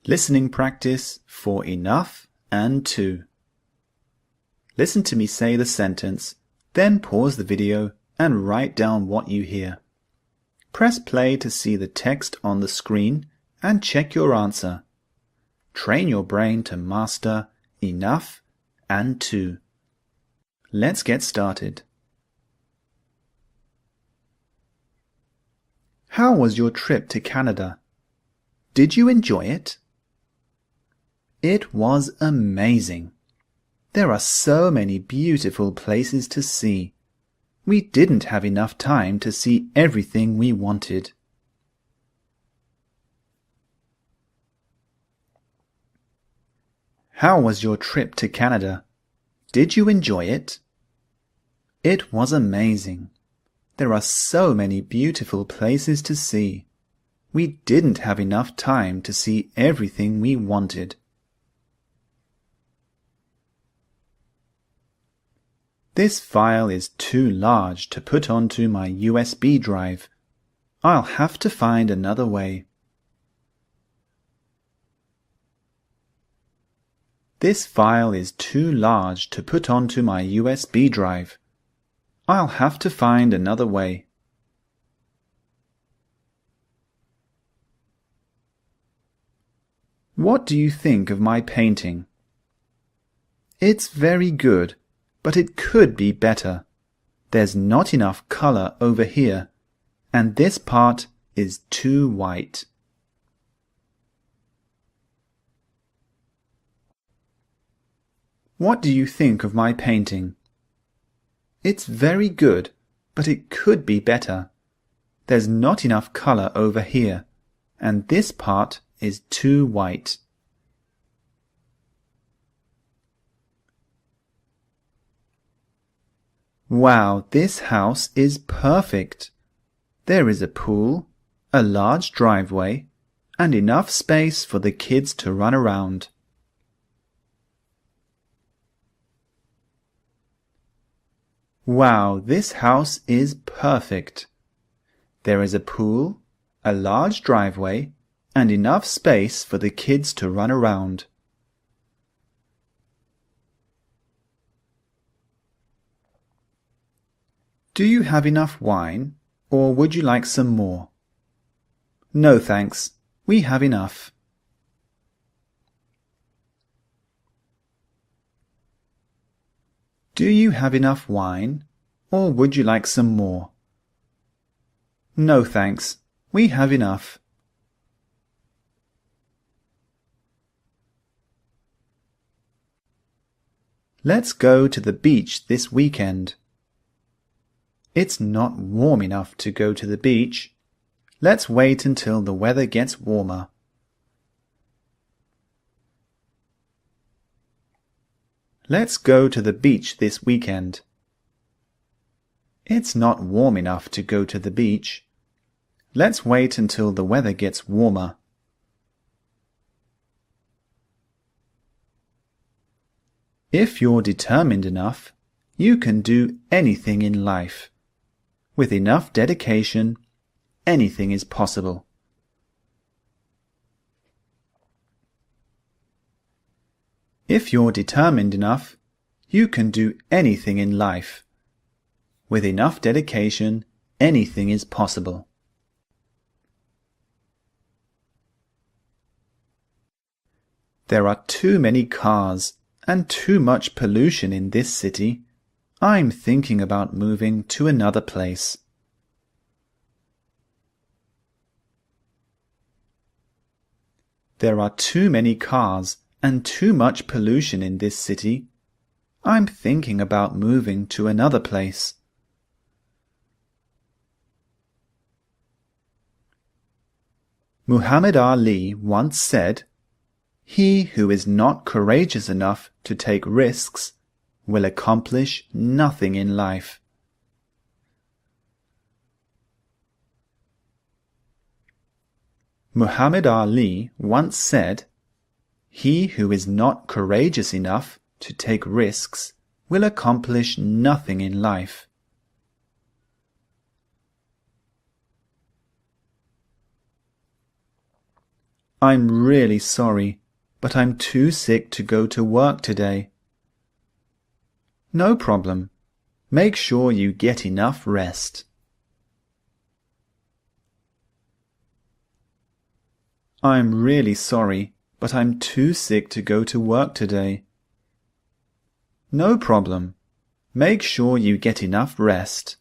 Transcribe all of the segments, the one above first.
Listening practice for enough and to. Listen to me say the sentence, then pause the video and write down what you hear. Press play to see the text on the screen and check your answer. Train your brain to master enough and to. Let's get started. How was your trip to Canada? Did you enjoy it? It was amazing. There are so many beautiful places to see. We didn't have enough time to see everything we wanted. How was your trip to Canada? Did you enjoy it? It was amazing. There are so many beautiful places to see. We didn't have enough time to see everything we wanted. This file is too large to put onto my USB drive. I'll have to find another way. This file is too large to put onto my USB drive. I'll have to find another way. What do you think of my painting? It's very good, but it could be better. There's not enough color over here, and this part is too white. What do you think of my painting? It's very good, but it could be better. There's not enough color over here, and this part is too white. Wow, this house is perfect. There is a pool, a large driveway, and enough space for the kids to run around. Wow, this house is perfect. There is a pool, a large driveway, and enough space for the kids to run around. Do you have enough wine, or would you like some more? No, thanks. We have enough. Do you have enough wine, or would you like some more? No, thanks. We have enough. Let's go to the beach this weekend. It's not warm enough to go to the beach. Let's wait until the weather gets warmer. Let's go to the beach this weekend. It's not warm enough to go to the beach. Let's wait until the weather gets warmer. If you're determined enough, you can do anything in life. With enough dedication, anything is possible. If you're determined enough, you can do anything in life. With enough dedication, anything is possible. There are too many cars and too much pollution in this city. I'm thinking about moving to another place. There are too many cars and too much pollution in this city. I'm thinking about moving to another place. Muhammad Ali once said, "He who is not courageous enough to take risks will accomplish nothing in life." Muhammad Ali once said, "He who is not courageous enough to take risks will accomplish nothing in life." I'm really sorry, but I'm too sick to go to work today. No problem. Make sure you get enough rest. I'm really sorry, but I'm too sick to go to work today. No problem. Make sure you get enough rest.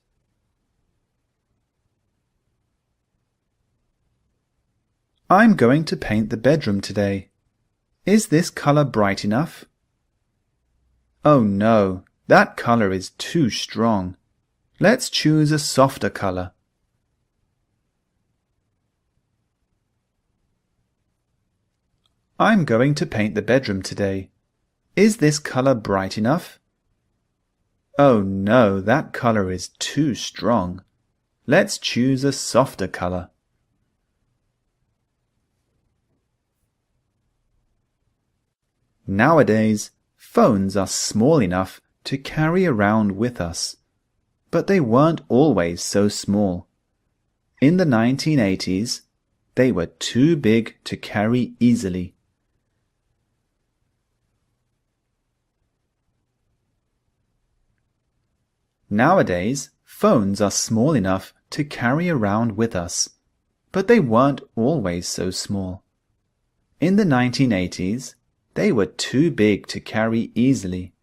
I'm going to paint the bedroom today. Is this color bright enough? Oh no, that color is too strong. Let's choose a softer color. I'm going to paint the bedroom today. Is this color bright enough? Oh no, that color is too strong. Let's choose a softer color. Nowadays, phones are small enough to carry around with us, but they weren't always so small. In the 1980s, they were too big to carry easily. Nowadays, phones are small enough to carry around with us, but they weren't always so small. In the 1980s, they were too big to carry easily.